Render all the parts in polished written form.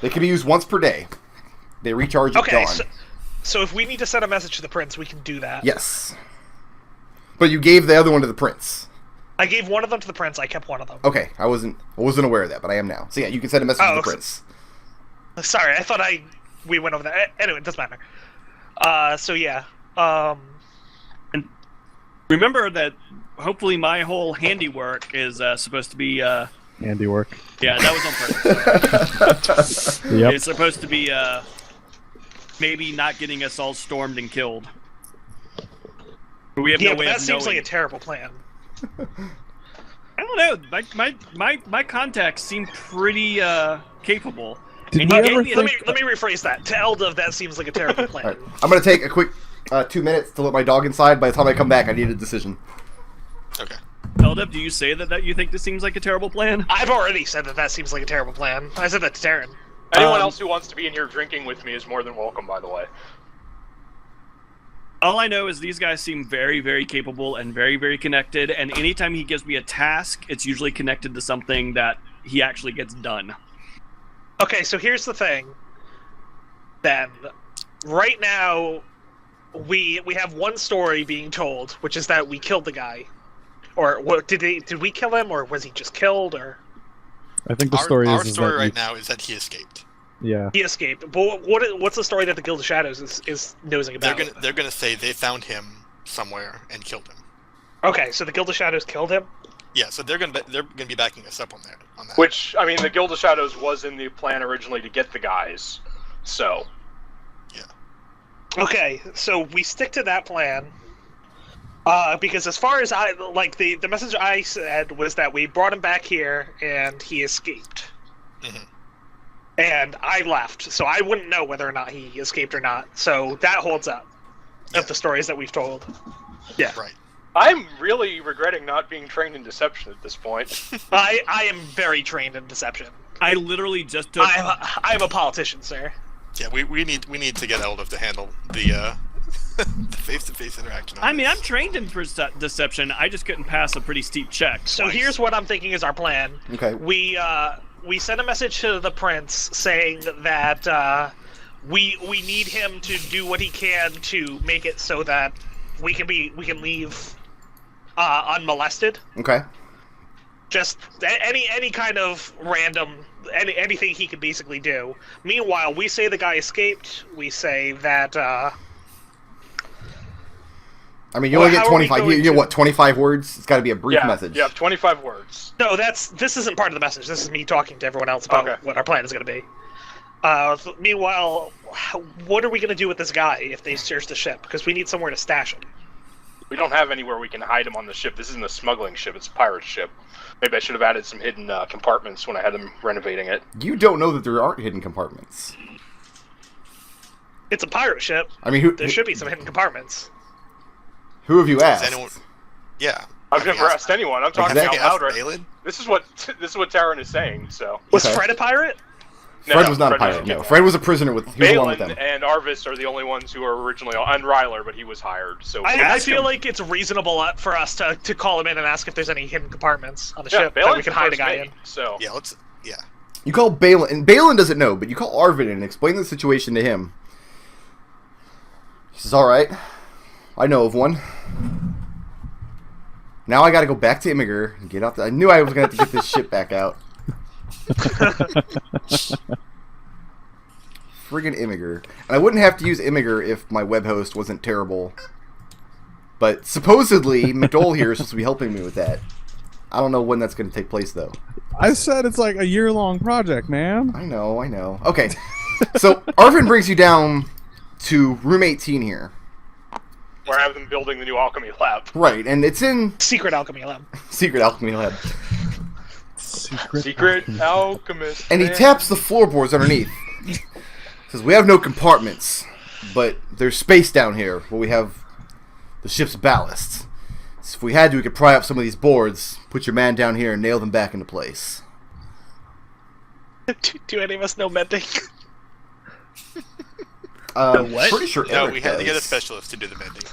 They can be used once per day. They recharge at dawn. So if we need to send a message to the prince, we can do that. Yes. But you gave the other one to the prince. I gave one of them to the prince. I kept one of them. Okay, I wasn't aware of that, but I am now. So yeah, you can send a message to the prince. Sorry, I thought we went over that. Anyway, it doesn't matter. So yeah. And remember that hopefully my whole handiwork is supposed to be handiwork. Yeah, that was on purpose. Yep. It's supposed to be maybe not getting us all stormed and killed. But we have no way that of seems knowing. like a terrible plan. I don't know. My contacts seem pretty capable. Let me rephrase that. To Eldove, that seems like a terrible plan. Right. I'm gonna take a quick 2 minutes to let my dog inside. By the time I come back, I need a decision. Okay. Eldove, do you say that you think this seems like a terrible plan? I've already said that seems like a terrible plan. I said that to Tarin. Anyone else who wants to be in here drinking with me is more than welcome, by the way. All I know is these guys seem very, very capable and very, very connected, and anytime he gives me a task, it's usually connected to something that he actually gets done. Okay, so here's the thing. Then, right now, we have one story being told, which is that we killed the guy. Or what did we kill him, or was he just killed, or? I think the story our story right now is that he escaped. Yeah. He escaped. But what's the story that the Guild of Shadows is nosing about? They're gonna say they found him somewhere and killed him. Okay, so the Guild of Shadows killed him? Yeah, so they're gonna be backing us up on that. Which, I mean, the Guild of Shadows was in the plan originally to get the guys, so. Yeah. Okay, so we stick to that plan. Because as far as the message I said was that we brought him back here and he escaped. Mm-hmm. And I left, so I wouldn't know whether or not he escaped or not. So that holds up of the stories that we've told. Yeah. Right. I'm really regretting not being trained in deception at this point. I am very trained in deception. I literally just took... I'm a politician, sir. Yeah, we need to get Eldove to handle the face-to-face interaction. I mean, I'm trained in deception. I just couldn't pass a pretty steep check. So here's what I'm thinking is our plan. Okay. We send a message to the prince saying that we need him to do what he can to make it so that we can leave unmolested. Okay. Just any kind of random anything he could basically do. Meanwhile, we say the guy escaped. We say that. I mean, you only get 25. You get what? 25 words. It's got to be a brief message. Yeah, 25 words. No, this isn't part of the message. This is me talking to everyone else about what our plan is going to be. Meanwhile, what are we going to do with this guy if they search the ship? Because we need somewhere to stash him. We don't have anywhere we can hide him on the ship. This isn't a smuggling ship. It's a pirate ship. Maybe I should have added some hidden compartments when I had them renovating it. You don't know that there aren't hidden compartments. It's a pirate ship. I mean, there should be some hidden compartments. Who have you asked? Yeah. I've never asked anyone. I'm talking out loud right now. This is what Tarin is saying, so. Was Fred a pirate? Fred was not a pirate, no. Fred was a prisoner with... Balin and Arvis are the only ones who are originally... And Ryler, but he was hired, so... I feel like it's reasonable for us to call him in and ask if there's any hidden compartments on the ship that we can hide a guy in. So. Yeah, You call Balin... And Balin doesn't know, but you call Arvin and explain the situation to him. He says, alright. I know of one. Now I gotta go back to Immiger and get out I knew I was gonna have to get this shit back out. Friggin' Immiger. And I wouldn't have to use Immiger if my web host wasn't terrible. But supposedly, McDohl here is supposed to be helping me with that. I don't know when that's gonna take place, though. I said it's like a year-long project, man. I know. Okay. So, Arvin brings you down to room 18 here. Where I have them building the new alchemy lab. Right, and it's in... Secret alchemy lab. Secret alchemy lab. Secret alchemist. And he taps the floorboards underneath. Says, we have no compartments, but there's space down here where we have the ship's ballast. So if we had to, we could pry up some of these boards, put your man down here, and nail them back into place. Do any of us know mending? What? Pretty sure No, Arik we had to get a does. specialist to do the mending.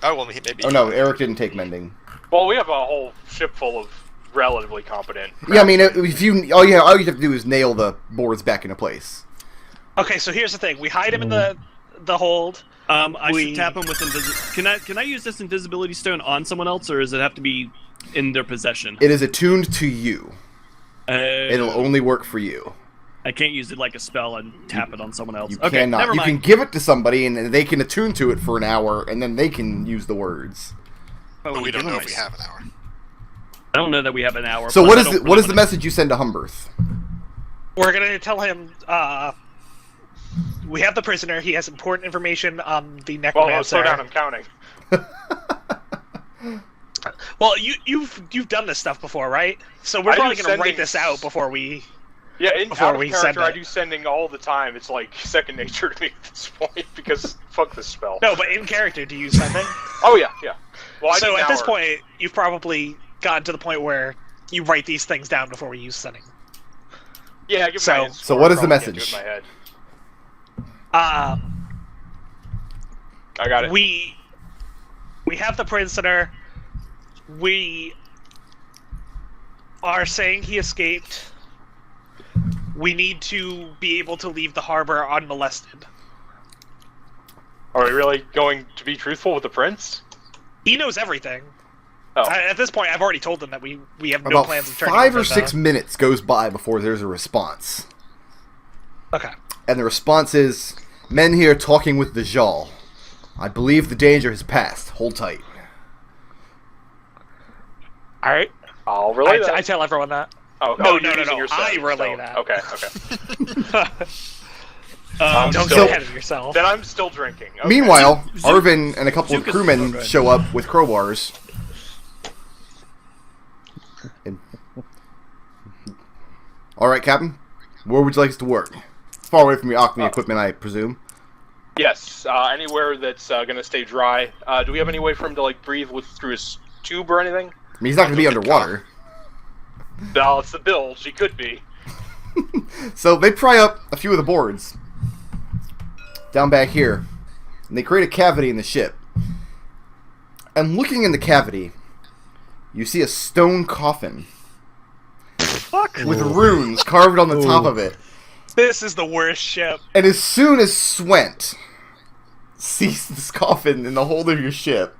Oh, well, maybe... Oh, no, Arik didn't take mending. Well, we have a whole ship full of relatively competent. Yeah, I mean, if you all you have to do is nail the boards back into place. Okay, so here's the thing: we hide him in the hold. I should tap him with invisibility. Can I use this invisibility stone on someone else, or does it have to be in their possession? It is attuned to you. It'll Oh. only work for you. I can't use it like a spell and tap it on someone else. You Okay, cannot. never You mind. can give it to somebody, and they can attune to it for an hour, and then they can use the words. But we don't know if we have an hour. I don't know that we have an hour. So plus what I is don't the, really what is the wanna- message you send to Humberth? We're gonna tell him we have the prisoner. He has important information on the Well, necromancer. slow down. I'm counting. Well, you've done this stuff before, right? So we're I do probably gonna write sending- this out before we. Yeah, in Before out of we character, send I it. do sending all the time. It's like second nature to me at this point because fuck this spell. No, but in character, do you use something? Oh yeah, yeah. Well, I So do at this now, point, you've probably gotten to the point where you write these things down before we use sending. yeah. Give me so- my hint So score, what is the probably can't message? do it in my head. I got it. We have the prisoner. We are saying he escaped. We need to be able to leave the harbor unmolested. Are we really going to be truthful with the prince? He knows everything. Oh. At this point, I've already told them that we have no About plans of turning 5 or him 6 in, minutes goes by before there's a response. Okay. And the response is, men here talking with the Jal. I believe the danger has passed. Hold tight. All right. I'll relay that. I tell everyone that. Oh, No, you're no, using no. your I stone, relay so- that. Okay, okay. Don't still- get ahead of yourself. Then I'm still drinking. Okay. Meanwhile, Zook- Arvin and a couple Zook of is- crewmen oh, go ahead. show up with crowbars. And... Alright, Captain. Where would you like us to work? Far away from your alchemy equipment, I presume. Yes, anywhere that's gonna stay dry. Do we have any way for him to like breathe through his tube or anything? I mean, he's not going to be underwater. No, it's the bilge. He could be. So they pry up a few of the boards down back here, and they create a cavity in the ship. And looking in the cavity, you see a stone coffin with runes carved on the top of it. This is the worst ship. And as soon as Swent sees this coffin in the hold of your ship,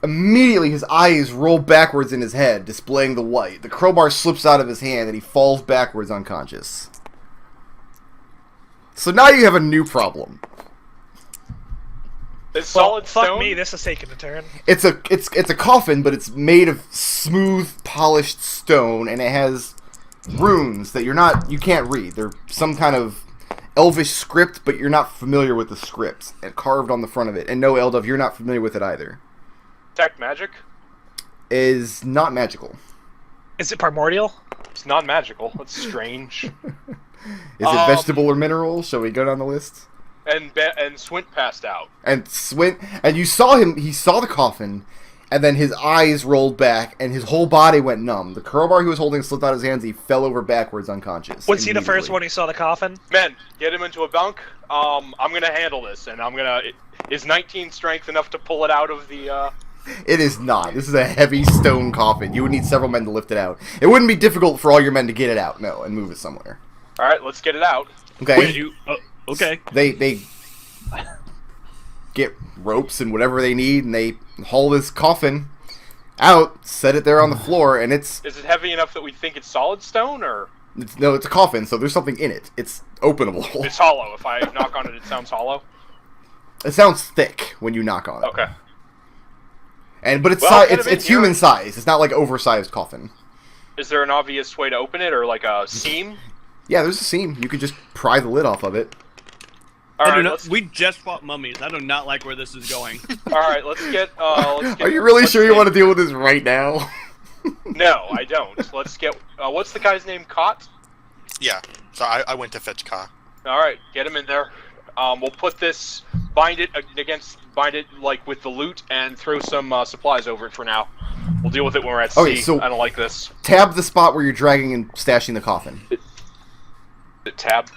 immediately his eyes roll backwards in his head, displaying the white. The crowbar slips out of his hand and he falls backwards unconscious. So now you have a new problem. It's Well, solid fuck stone. me. This is taking a turn. It's a coffin, but it's made of smooth, polished stone, and it has runes that you can't read. They're some kind of elvish script, but you're not familiar with the script, and carved on the front of it. And no, Eldove, you're not familiar with it either. Detect magic. Is not magical. Is it primordial? It's not magical. That's strange. Is it vegetable or mineral? Shall we go down the list? And Swint passed out. And Swint, and you saw him. He saw the coffin, and then his eyes rolled back, and his whole body went numb. The crowbar he was holding slipped out of his hands. He fell over backwards, unconscious. Was he the first immediately. one who saw the coffin? Men, get him into a bunk. I'm gonna handle this, and is 19 strength enough to pull it out of the? It is not. This is a heavy stone coffin. You would need several men to lift it out. It wouldn't be difficult for all your men to get it out, no, and move it somewhere. All right, let's get it out. Okay. Wait, okay. They get ropes and whatever they need, and they haul this coffin out, set it there on the floor, and it's Is it heavy enough that we think it's solid stone, or it's a coffin, so there's something in it. It's openable. it's hollow? If I knock on it, it sounds hollow. It sounds thick when you knock on it. Okay. But it's Well, get it's him in human here. size. It's not like oversized coffin. Is there an obvious way to open it, or like a seam? Yeah, there's a seam. You could just pry the lid off of it. All I do right, not- let's. we just fought mummies. I do not like where this is going. All right, let's get. Are you really sure you want to deal with this right now? No, I don't. Let's get. What's the guy's name? Cot. Yeah. So I went to fetch Ka. All right, get him in there. We'll put this, bind it like with the loot, and throw some supplies over it for now. We'll deal with it when we're at sea. Okay, so- I don't like this. Tab the spot where you're dragging and stashing the coffin. The tab.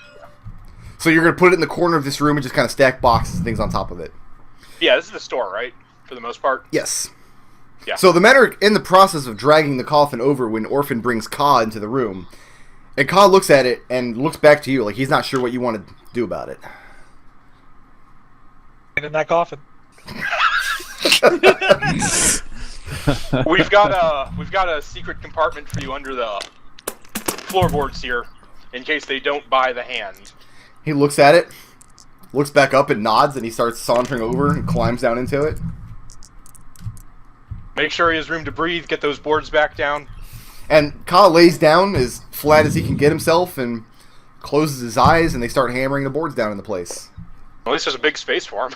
So you're going to put it in the corner of this room and just kind of stack boxes and things on top of it. Yeah, this is the store, right? For the most part. Yes. Yeah. So the men are in the process of dragging the coffin over when Orphan brings Ka into the room. And Ka looks at it and looks back to you like he's not sure what you want to do about it. And in that coffin. We've got a secret compartment for you under the floorboards here, in case they don't buy the hand. He looks at it, looks back up and nods, and he starts sauntering over and climbs down into it. Make sure he has room to breathe. Get those boards back down. And Ka lays down as flat as he can get himself and closes his eyes, and they start hammering the boards down into place. At least there's a big space for him.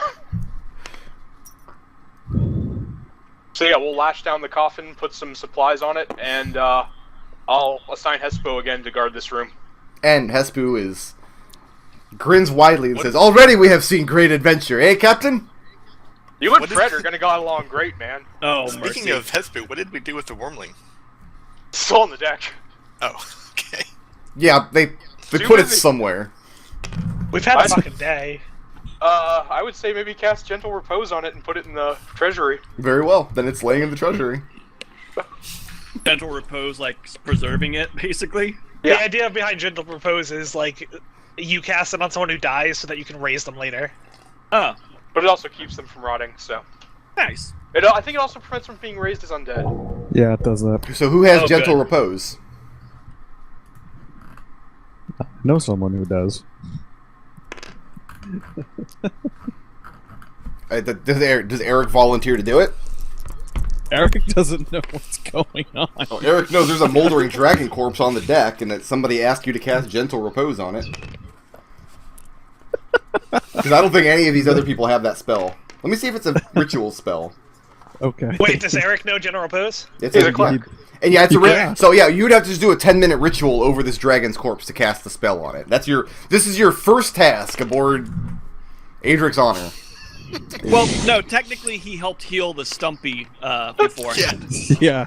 So yeah, we'll lash down the coffin, put some supplies on it, and I'll assign Hespo again to guard this room. And Hespu grins widely and says, "Already we have seen great adventure, eh, Captain?" You and Fred are gonna go along great, man. Oh, Speaking of Hespu, what did we do with the wormling? Still on the deck. Oh, okay. Yeah, they Too put it busy. somewhere. We've had a fucking day. I would say maybe cast Gentle Repose on it and put it in the treasury. Very well. Then it's laying in the treasury. Gentle repose, like preserving it, basically. Yeah. The idea behind Gentle Repose is, like, you cast it on someone who dies so that you can raise them later. Oh, But it also keeps them from rotting, so... nice. I think it also prevents them from being raised as undead. Yeah, it does that. So who has Oh, gentle good. repose? I know someone who does. Does Arik volunteer to do it? Arik doesn't know what's going on. Oh, Arik knows there's a moldering dragon corpse on the deck, and that somebody asked you to cast gentle repose on it. Because I don't think any of these other people have that spell. Let me see if it's a ritual spell. Okay. Wait, does Arik know General Repose? It's He's a a cleric. and yeah, it's a Yeah. So yeah, you'd have to just do a 10-minute ritual over this dragon's corpse to cast the spell on it. This is your first task aboard Adric's Honor. Well, no, technically he helped heal the Stumpy before. Yeah. Yeah.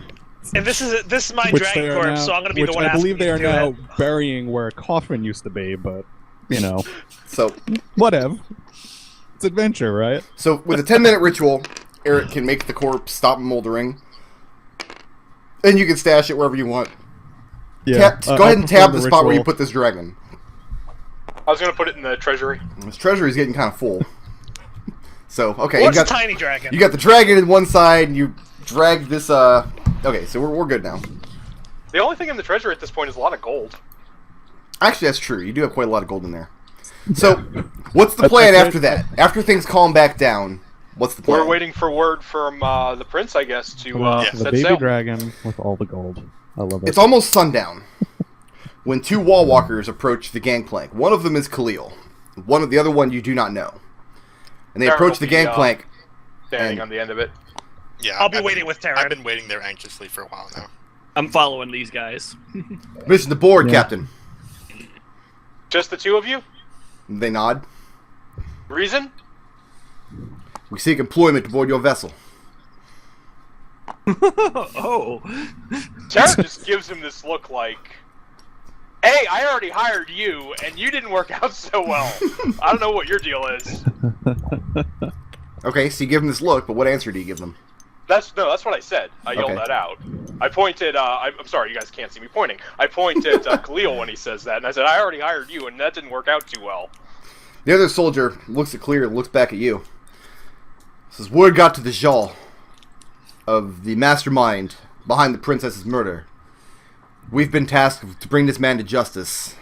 And this is my Which they dragon are corpse, now, so I'm gonna be which the one I asking believe they you are to do now it. burying where a coffin used to be, but you know, So whatever. It's adventure, right? So with a 10-minute ritual, Arik can make the corpse stop moldering, and you can stash it wherever you want. Yeah. Go ahead and tab the spot where you put this dragon. I was gonna put it in the treasury. This treasury's getting kind of full. So okay, What's you a got tiny dragon? you got the dragon in one side, and you drag this. Okay, so we're good now. The only thing in the treasury at this point is a lot of gold. Actually, that's true. You do have quite a lot of gold in there. So, what's the That's plan right. after that? After things calm back down, what's the plan? We're waiting for word from the prince, I guess, to The set baby sail. dragon with all the gold. I love it. It's almost sundown when two wall walkers approach the gangplank. One of them is Khalil. The other one you do not know. And they Tarin approach will the be, gangplank. Standing and- on the end of it. Yeah. I'll be I've waiting been- with Tarin. I've been waiting there anxiously for a while now. I'm following these guys. Mission to board, Yeah. Captain. Just the two of you? They nod. Reason? We seek employment aboard your vessel. Oh. Tarin just gives him this look like, hey, I already hired you, and you didn't work out so well. I don't know what your deal is. Okay, so you give him this look, but what answer do you give them? That's what I said. I yelled Okay. that out. I pointed. I'm sorry, you guys can't see me pointing. I pointed Khalil when he says that, and I said, "I already hired you, and that didn't work out too well." The other soldier looks at Clear and looks back at you. Says, word got to the Jal of the mastermind behind the princess's murder. We've been tasked to bring this man to justice.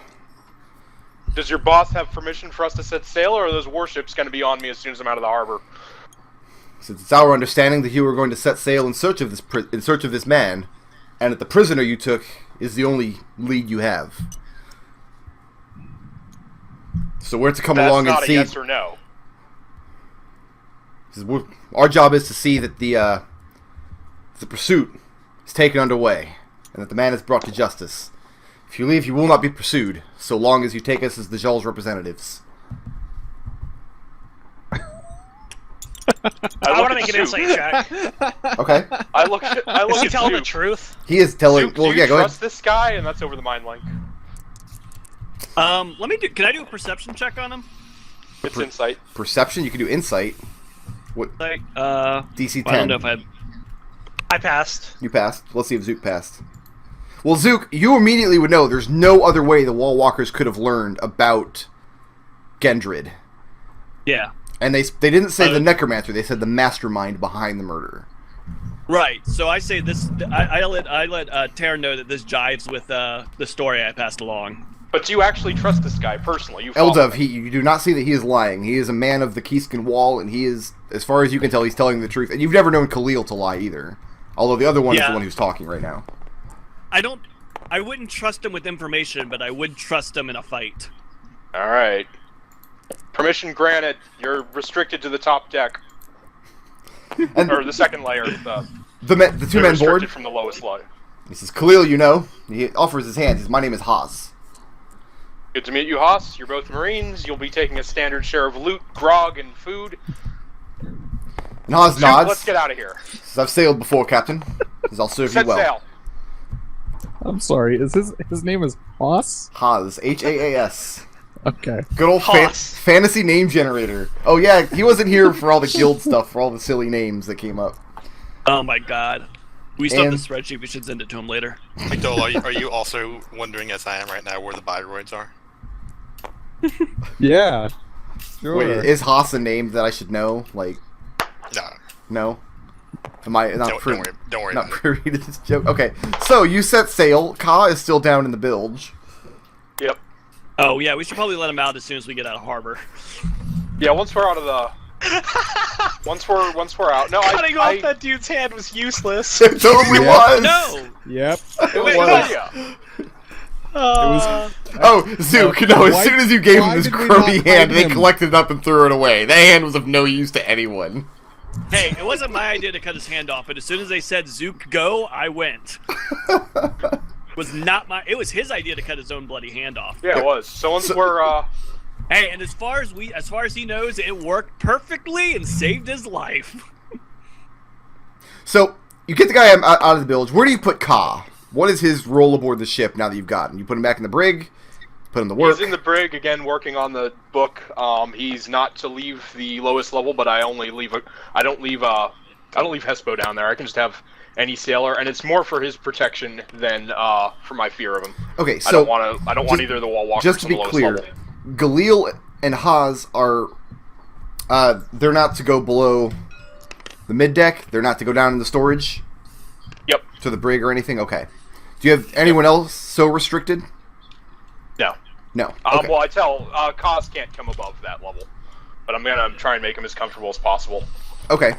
Does your boss have permission for us to set sail, or are those warships going to be on me as soon as I'm out of the harbor? Since it's our understanding that you are going to set sail in search of this man, and that the prisoner you took is the only lead you have. So we're to come That's along and not a see. yes or no. Our job is to see that the pursuit is taken underway, and that the man is brought to justice. If you leave, you will not be pursued, so long as you take us as the Jal's representatives. I want to make an Zook. insight check. Okay? I look at Is he telling the Zook. truth? He is telling... Zook, well, do yeah, you go trust ahead. this guy? And that's over the mind link. Let me do. Can I do a perception check on him? It's insight. Perception, you can do insight. What? Like, DC 10. I don't know if I had. I passed. You passed. Let's see if Zook passed. Well, Zook, you immediately would know there's no other way the Wall Walkers could have learned about Gendrid. Yeah. And they didn't say the necromancer, they said the mastermind behind the murder. Right. So I say this. I let Tarin know that this jives with the story I passed along. But do you actually trust this guy personally? You follow Eldove, him. you do not see that he is lying. He is a man of the Keyskin Wall, and he is, as far as you can tell, he's telling the truth. And you've never known Khalil to lie either. Although the other one is the one who's talking right now. I wouldn't trust him with information, but I would trust him in a fight. All right. Permission granted. You're restricted to the top deck. And Or the second layer. the You're two-man restricted board. from the lowest layer. He says, Khalil, you know. He offers his hand. He says, my name is Haas. Good to meet you, Haas. You're both Marines. You'll be taking a standard share of loot, grog, and food. And Haas Zook, nods. let's get out of here. Says, I've sailed before, Captain. Says, I'll serve you Set well. sail. I'm sorry. Is his name is Haas? Haas. Haas. Okay. Good old Haas. fantasy name generator. Oh yeah, he wasn't here for all the guild stuff, for all the silly names that came up. Oh my god. We still have And- the spreadsheet. We should send it to him later. McDohl, are you also wondering, as I am right now, where the Bioroids are? Yeah. Sure. Wait, is Haas a name that I should know? Like, No. no? Am I not Don't worry not about it. privy to this joke? Okay, so you set sail. Ka is still down in the bilge. Yep. Oh yeah, we should probably let him out as soon as we get out of harbor. Yeah, once we're out of the... once we're out... No, Cutting I off that dude's hand was useless. It totally was! No. Yep. It was was. good idea. Oh, Zook, no, as Why- soon as you gave him why this did we crummy not hand, hide they him? collected it up and threw it away. That hand was of no use to anyone. Hey, it wasn't my idea to cut his hand off, but as soon as they said Zook go, I went. It was his idea to cut his own bloody hand off. Yeah, it was. So once we're, Hey, and as far as he knows, it worked perfectly and saved his life. So, you get the guy out of the bilge. Where do you put Ka? What is his role aboard the ship now that you've got him? You put him back in the brig? Put him to work? He's in the brig, again, working on the book. He's not to leave the lowest level, but I don't leave Hespo down there. I can just have any sailor, and it's more for his protection than for my fear of him. Okay, so I don't want either of the wall walkers just to on be the lowest clear, level. Galil and Haas are they're not to go below the mid deck. They're not to go down in the storage. Yep. To the brig or anything. Okay. Do you have anyone else so restricted? No. No. Okay. Well, I tell Kaz can't come above that level, but I'm gonna try and make him as comfortable as possible. Okay.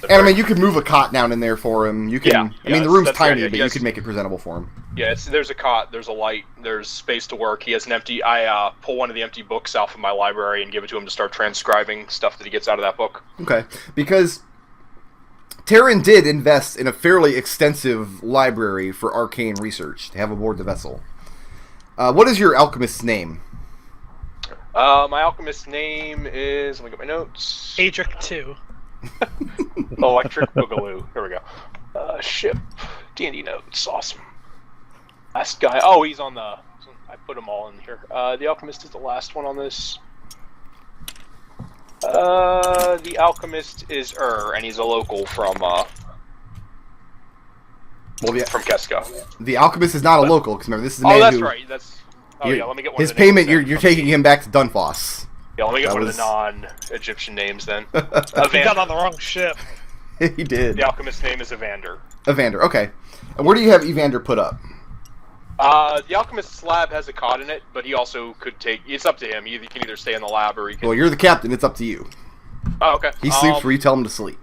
The And I brig. mean, you could move a cot down in there for him. You can. Yeah, I mean, the yeah, room's that's the tiny, idea. but Yes. you could make it presentable for him. Yeah, there's a cot, there's a light, there's space to work. He has an empty. I pull one of the empty books out from my library and give it to him to start transcribing stuff that he gets out of that book. Okay. Because Tarin did invest in a fairly extensive library for arcane research to have aboard the vessel. What is your alchemist's name? My alchemist's name is. Let me get my notes. Adric 2. Electric Boogaloo. Here we go. Ship. D&D notes. Awesome. Last guy. Oh, he's on the. I put them all in here. The alchemist is the last one on this. The alchemist is and he's a local from from Keska. The alchemist is not a local, because remember, this is a man Oh, that's who... right. That's. Oh yeah. Let me get one. His of the names payment, then you're from taking him back to Dunfoss. Yeah, let me get that one was- of the non-Egyptian names then. You got on the wrong ship. He did. The alchemist's name is Evander. Evander, okay. And where do you have Evander put up? The alchemist's lab has a cot in it, but he also could take. It's up to him. He can either stay in the lab or he can. Well, you're the captain. It's up to you. Oh, okay. He sleeps where you tell him to sleep.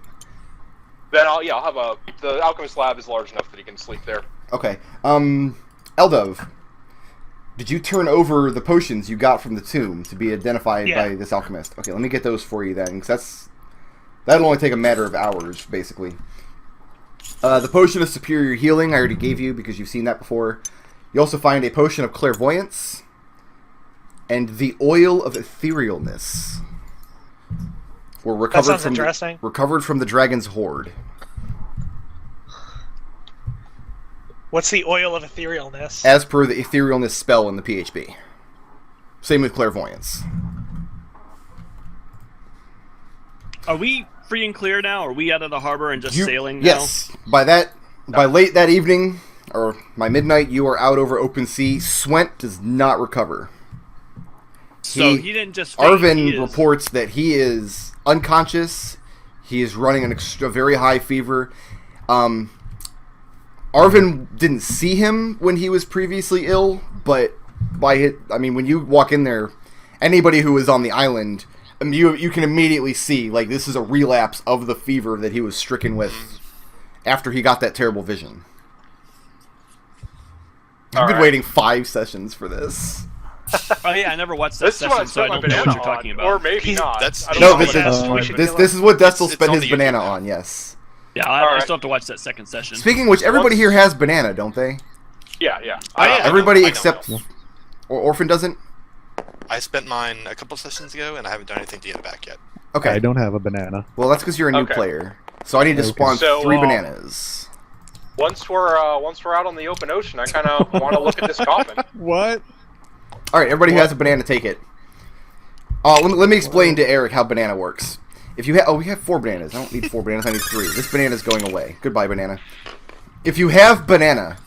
Then I'll have the alchemist lab is large enough that he can sleep there. Okay. Eldove, did you turn over the potions you got from the tomb to be identified Yeah. by this alchemist? Okay, let me get those for you then, because that'll only take a matter of hours, basically. The potion of superior healing I already gave you because you've seen that before. You also find a potion of clairvoyance and the oil of etherealness. Were recovered sounds from interesting. recovered from the dragon's hoard. What's the oil of etherealness? As per the etherealness spell in the PHB. Same with clairvoyance. Are we free and clear now? Are we out of the harbor and just sailing now? Yes. By late that evening, or by midnight, you are out over open sea. Swent does not recover. So he didn't just faint, Arvin reports that he is unconscious. He is running a very high fever. Arvin didn't see him when he was previously ill, but when you walk in there, anybody who is on the island, you can immediately see, like, this is a relapse of the fever that he was stricken with after he got that terrible vision. I've been waiting 5 sessions for this. Oh yeah, I never watched that session, so I don't know what you're talking about. Or maybe not. This is what Destil spent his banana on, yes. Yeah, I still have to watch that second session. Speaking of which, everybody here has banana, don't they? Yeah. Everybody except... Or Orphan doesn't? I spent mine a couple sessions ago, and I haven't done anything to get it back yet. Okay. I don't have a banana. Well, that's because you're a new player. So I need to spawn 3 bananas. Once we're out on the open ocean, I kind of want to look at this coffin. What? All right, everybody who has a banana, take it. Let me explain to Arik how banana works. If you we have 4 bananas. I don't need 4 bananas. I need 3. This banana's going away. Goodbye, banana. If you have banana,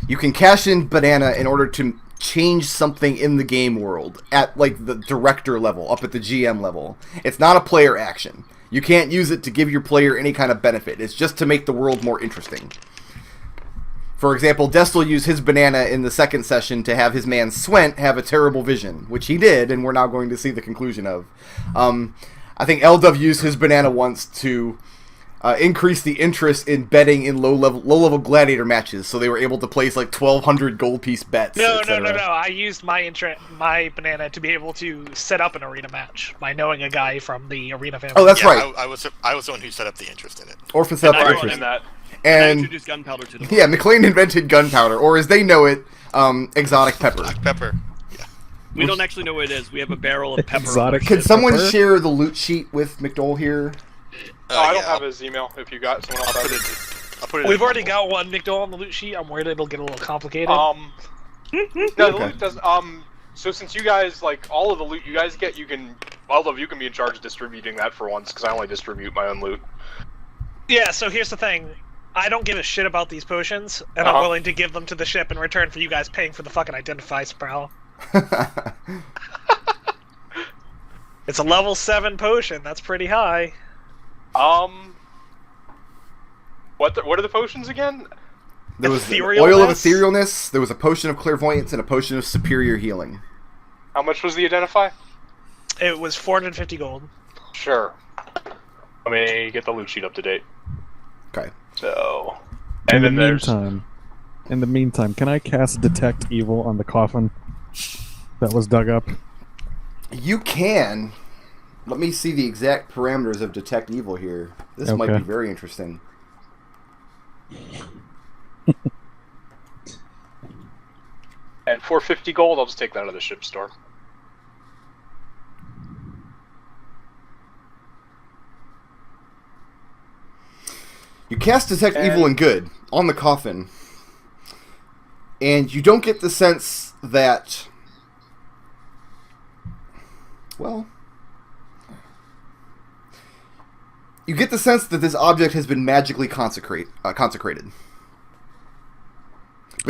you can cash in banana in order to change something in the game world at, like, the director level, up at the GM level. It's not a player action. You can't use it to give your player any kind of benefit. It's just to make the world more interesting. For example, Destil used his banana in the second session to have his man Swent have a terrible vision, which he did, and we're now going to see the conclusion of. I think Eldove used his banana once to increase the interest in betting in low-level gladiator matches, so they were able to place like 1,200 gold piece bets. No. I used my banana to be able to set up an arena match by knowing a guy from the arena family. Oh, that's right. I was the one who set up the interest in it. Orphan set up the interest in that. And introduced gunpowder to them. Yeah, McClain invented gunpowder, or as they know it, exotic pepper. Black pepper. Yeah. We don't actually know what it is. We have a barrel of pepper. Exotic. Can someone share the loot sheet with McDohl here? I don't have his email. If you got someone else, I'll put it. We've already got one McDohl on the loot sheet. I'm worried it'll get a little complicated. No, the loot doesn't. So since you guys, like, all of the loot you guys get, all of you can be in charge of distributing that for once, because I only distribute my own loot. Yeah. So here's the thing. I don't give a shit about these potions, and I'm willing to give them to the ship in return for you guys paying for the fucking Identify Sproul. It's a level 7 potion. That's pretty high. What are the potions again? There was oil of etherealness, there was a potion of clairvoyance, and a potion of superior healing. How much was the Identify? It was 450 gold. Sure. Let me get the loot sheet up to date. Okay. So, In the meantime, can I cast Detect Evil on the coffin that was dug up? You can. Let me see the exact parameters of Detect Evil here. This might be very interesting. And 450 gold, I'll just take that out of the ship store. You cast Detect Evil and Good on the coffin, and you don't get the sense that... Well... You get the sense that this object has been magically consecrated. But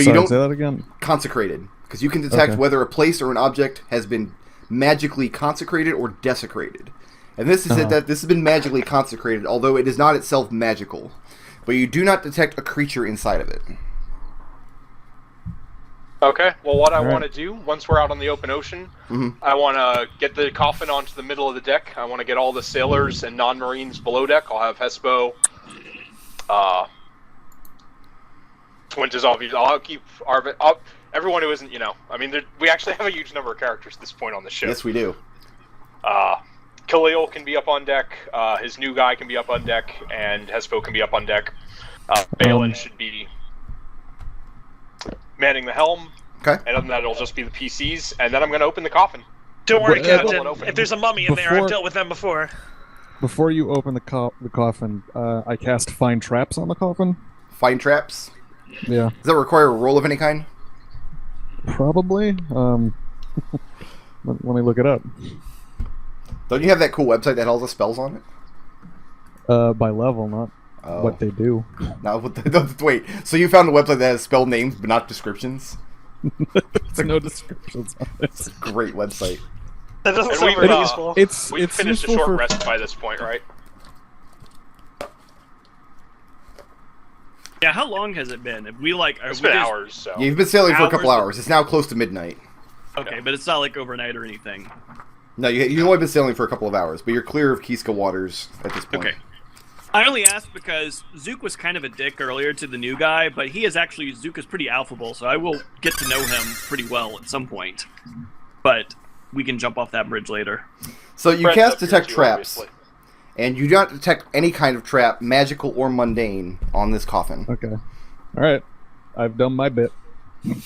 you don't say that again. Consecrated, because you can detect whether a place or an object has been magically consecrated or desecrated. And this is it that this has been magically consecrated, although it is not itself magical. But you do not detect a creature inside of it. Okay, well what I want to do, once we're out on the open ocean, I want to get the coffin onto the middle of the deck. I want to get all the sailors and non-marines below deck. I'll have Hespo, Twint is obvious. I'll keep Arvin, everyone who isn't, I mean, we actually have a huge number of characters at this point on the ship. Yes, we do. Khalil can be up on deck, his new guy can be up on deck, and Hespo can be up on deck. Balin should be manning the helm. Okay. And other than that, it'll just be the PCs, and then I'm going to open the coffin. Don't worry, Captain. If there's a mummy in there, I've dealt with them before. Before you open the coffin, I cast Find Traps on the coffin. Find Traps? Yeah. Does that require a roll of any kind? Probably. Let me look it up. Don't you have that cool website that has all the spells on it? By level, not Oh. what they do. Now, wait. So you found a website that has spell names but not descriptions? There's no descriptions on it. It's a great website. That doesn't And sound we've, very uh, useful. We've It's finished a useful short for rest by this point, right? Yeah, how long has it been? Have we like? It's been hours, so. Yeah, you've been sailing for a couple Hours? hours. It's now close to midnight. Okay, but it's not like overnight or anything. No, you've only been sailing for a couple of hours, but you're clear of Kiska waters at this point. Okay. I only asked because Zook was kind of a dick earlier to the new guy, but Zook is pretty affable, so I will get to know him pretty well at some point. But we can jump off that bridge later. So you Fred's cast up here detect too, traps, obviously. and you do not detect any kind of trap, magical or mundane, on this coffin. Okay. Alright. I've done my bit.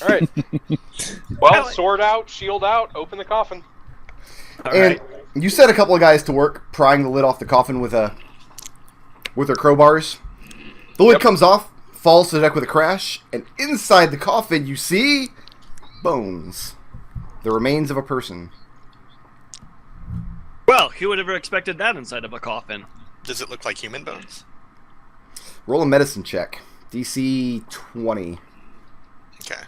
Alright. Well, sword out, shield out, open the coffin. All And right. you set a couple of guys to work prying the lid off the coffin with their crowbars. The lid comes off, falls to the deck with a crash, and inside the coffin you see bones. The remains of a person. Well, who would have ever expected that inside of a coffin? Does it look like human bones? Roll a medicine check. DC 20. Okay.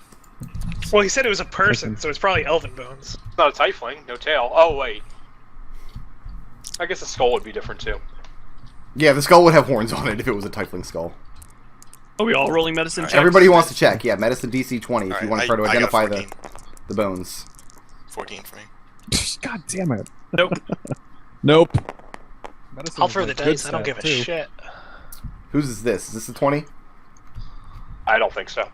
Well, he said it was a person, so it's probably elven bones. It's not a tiefling, no tail. Oh, wait. I guess the skull would be different, too. Yeah, the skull would have horns on it if it was a tiefling skull. Are we all rolling medicine checks? Everybody who wants to check, yeah, medicine DC 20 if you Alright, want to try to I got identify 14. the bones. 14 for me. God damn it. Nope. Nope. I'll throw the dice. I don't give a shit. Whose is this? Is this the 20? I don't think so.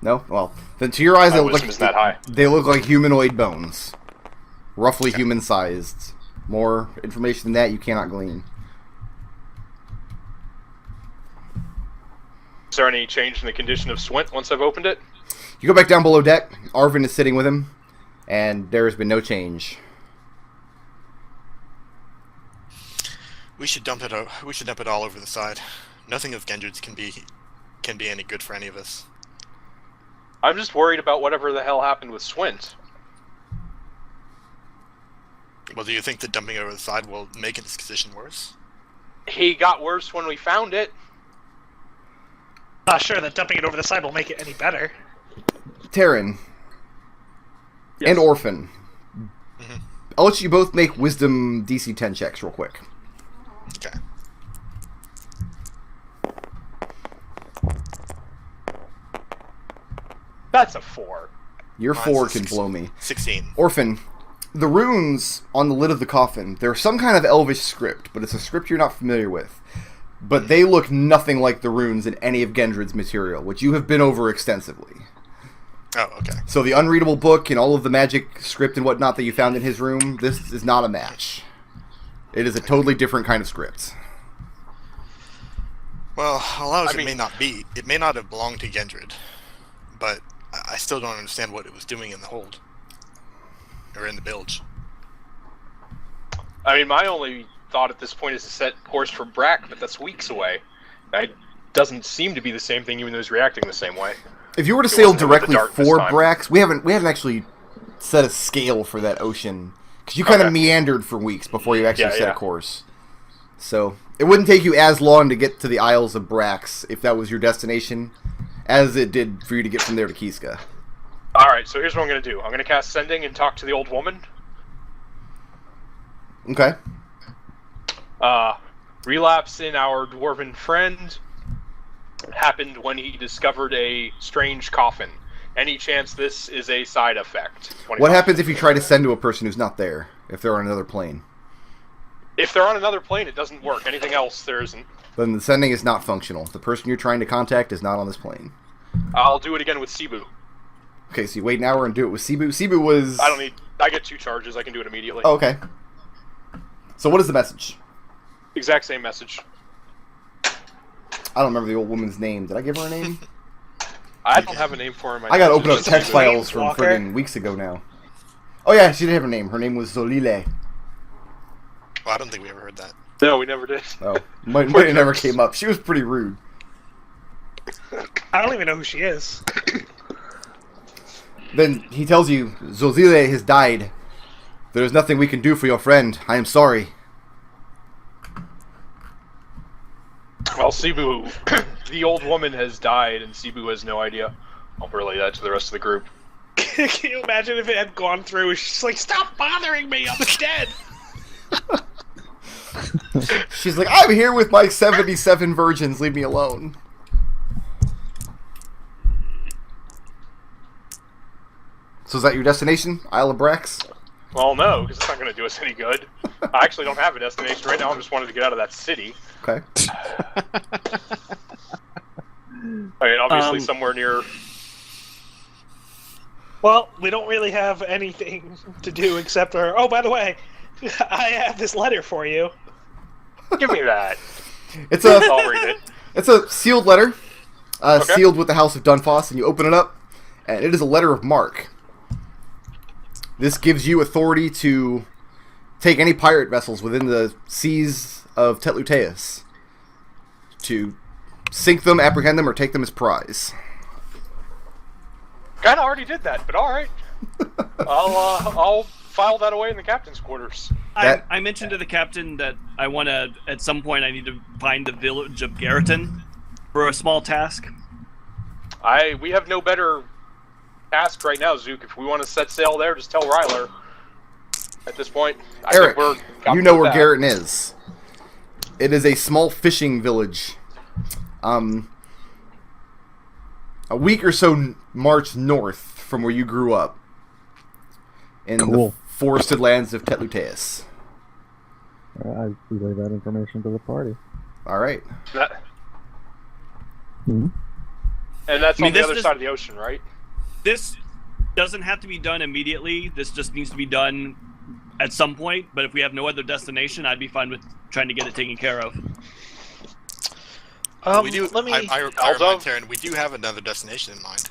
No? Well, then to your eyes, My they look wisdom like, isn't that high. they look like humanoid bones. Roughly human-sized. More information than that you cannot glean. Is there any change in the condition of Swint once I've opened it? You go back down below deck. Arvin is sitting with him, and there has been no change. We should dump it. We should dump it all over the side. Nothing of Gendred's can be any good for any of us. I'm just worried about whatever the hell happened with Swint. Well, do you think that dumping it over the side will make his condition worse? He got worse when we found it. Not sure that dumping it over the side will make it any better. Tarin Yes. and Orphan. Mhm. I'll let you both make wisdom DC 10 checks real quick. Okay. That's a 4. Your Mine's 4 a can blow me. 16. Orphan, the runes on the lid of the coffin, they're some kind of elvish script, but it's a script you're not familiar with. But they look nothing like the runes in any of Gendred's material, which you have been over extensively. Oh, okay. So the unreadable book and all of the magic script and whatnot that you found in his room, this is not a match. It is a totally different kind of script. Well, allows I mean- it may not have belonged to Gendred, but I still don't understand what it was doing in the hold. Or in the bilge. I mean, my only thought at this point is to set course for Brack, but that's weeks away. It doesn't seem to be the same thing, even though he's reacting the same way. If you were to It sail wasn't in the directly dark this for time. Brax, we haven't actually set a scale for that ocean. Because you kind of Okay. meandered for weeks before you actually Yeah, set a yeah. course. So it wouldn't take you as long to get to the Isles of Brax if that was your destination, as it did for you to get from there to Kiska. Alright, so here's what I'm going to do. I'm going to cast Sending and talk to the old woman. Okay. Relapse in our dwarven friend happened when he discovered a strange coffin. Any chance this is a side effect? What happens if you try to send to a person who's not there, if they're on another plane? If they're on another plane, it doesn't work. Anything else, there isn't. Then the sending is not functional. The person you're trying to contact is not on this plane. I'll do it again with Cebu. Okay, so you wait an hour and do it with Cebu. Cebu was... I don't need... I get 2 charges. I can do it immediately. Oh, okay. So what is the message? Exact same message. I don't remember the old woman's name. Did I give her a name? I don't have a name for him. I gotta open up Just text a files from Walker. friggin' weeks ago now. Oh yeah, she did have a name. Her name was Zolile. Well, I don't think we ever heard that. No, we never did. Oh, might have never came up. She was pretty rude. I don't even know who she is. Then he tells you, Zolile has died. There is nothing we can do for your friend. I am sorry. Well, Cebu, the old woman has died, and Cebu has no idea. I'll relay that to the rest of the group. Can you imagine if it had gone through? She's like, "Stop bothering me! I'm dead." She's like, I'm here with my 77 virgins. Leave me alone. So is that your destination, Isle of Brax? Well, no, because it's not going to do us any good. I actually don't have a destination right now. I just wanted to get out of that city. Okay. I mean, obviously somewhere near... Well, we don't really have anything to do except for. Oh, by the way, I have this letter for you. Give me that. It's a I'll read it. it's a sealed letter, Okay. sealed with the House of Dunfoss, and you open it up, and it is a letter of marque. This gives you authority to take any pirate vessels within the seas of Tetluteus, to sink them, apprehend them, or take them as prize. Kinda already did that, but alright. I'll file that away in the captain's quarters. I mentioned to the captain that I want to, at some point, I need to find the village of Garriton for a small task. We have no better task right now, Zook. If we want to set sail there, just tell Ryler. At this point, I Arik, think we're... you know where Garriton is. It is a small fishing village. A week or so march north from where you grew up. In the forested lands of Tetluteus. I relay that information to the party. Alright. Hmm? And that's I mean, on the this other is- side of the ocean, right? This doesn't have to be done immediately. This just needs to be done at some point. But if we have no other destination, I'd be fine with trying to get it taken care of. We do. Let me. I remind Tarin, we do have another destination in mind.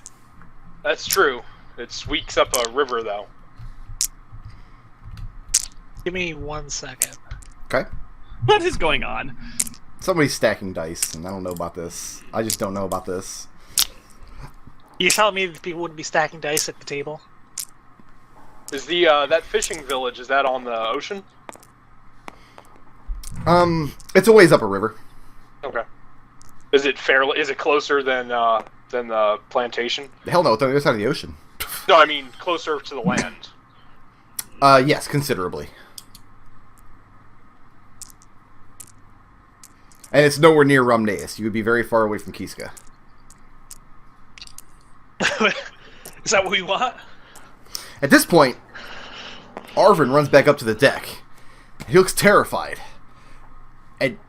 That's true. It's weeks up a river, though. Give me 1 second. Okay. What is going on? Somebody's stacking dice, and I don't know about this. I just don't know about this. You telling me that people wouldn't be stacking dice at the table? Is the that fishing village, is that on the ocean? It's a ways up a river. Okay. Is it fairly? Is it closer than the plantation? Hell no, it's on the other side of the ocean. No, I mean closer to the land. Yes, considerably. And it's nowhere near Rumnaeus. You would be very far away from Kiska. Is that what we want? At this point, Arvin runs back up to the deck. He looks terrified. And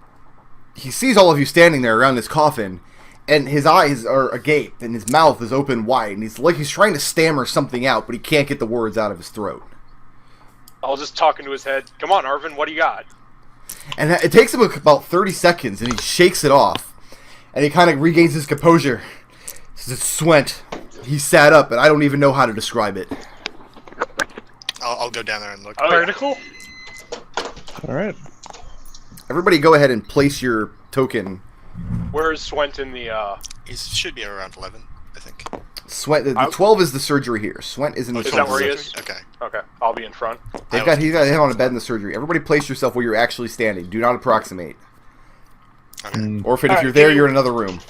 he sees all of you standing there around this coffin, and his eyes are agape, and his mouth is open wide, and he's trying to stammer something out, but he can't get the words out of his throat. I'll just talk into his head. Come on, Arvin, what do you got? And it takes him about 30 seconds, and he shakes it off. And he kind of regains his composure. He says, Swent. He sat up, and I don't even know how to describe it. I'll go down there and look. Vertical? Alright. Everybody go ahead and place your token. Where is Swent in the? He should be around 11, I think. Swent, the 12 is the surgery here. Swent is in the Is that where he surgery. is? Okay. Okay, I'll be in front. He's got him on a bed in the surgery. Everybody place yourself where you're actually standing. Do not approximate. Okay. Orphan, if Alright, you're there, give me- you're in another room.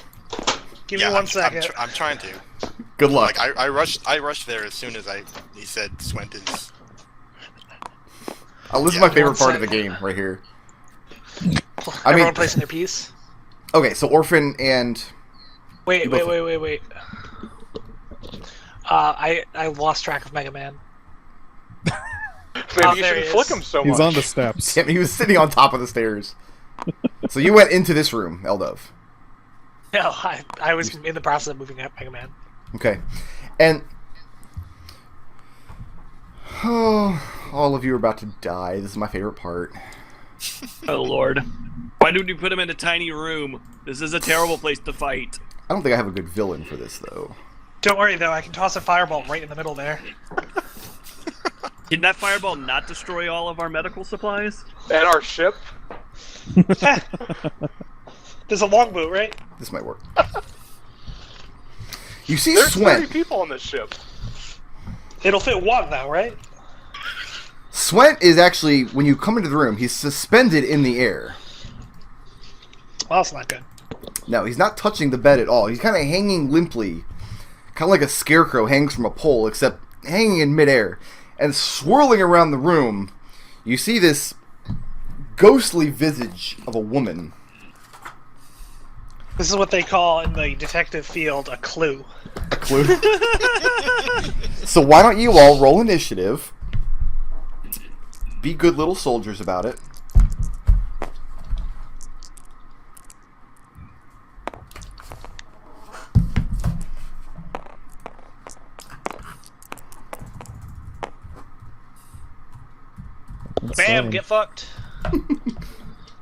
Give Yeah, me 1 second. I'm trying to. Good luck. Like I rushed there as soon as he said Swent is. This is yeah, my favorite 1 part of the second. game right here. Everyone placing their piece. Okay, so Orphan and Wait. both- I lost track of Mega Man. Maybe you there shouldn't he flick is. him so He's much. on the steps. he was sitting on top of the stairs. So you went into this room, Eldove. No, I was in the process of moving up Mega Man. Okay, and all of you are about to die. This is my favorite part. Oh lord. Why did we put him in a tiny room? This is a terrible place to fight. I don't think I have a good villain for this though. Don't worry though, I can toss a fireball right in the middle there. Did that fireball not destroy all of our medical supplies? And our ship. There's a longboat, right? This might work. You see There's 30 Swent. people on this ship. It'll fit one though, right? Swent is actually, when you come into the room, he's suspended in the air. Well, that's not good. No, he's not touching the bed at all. He's kind of hanging limply. Kind of like a scarecrow hangs from a pole, except hanging in midair. And swirling around the room, you see this ghostly visage of a woman. This is what they call in the detective field a clue. A clue? So why don't you all roll initiative? Be good little soldiers about it. Bam, get fucked.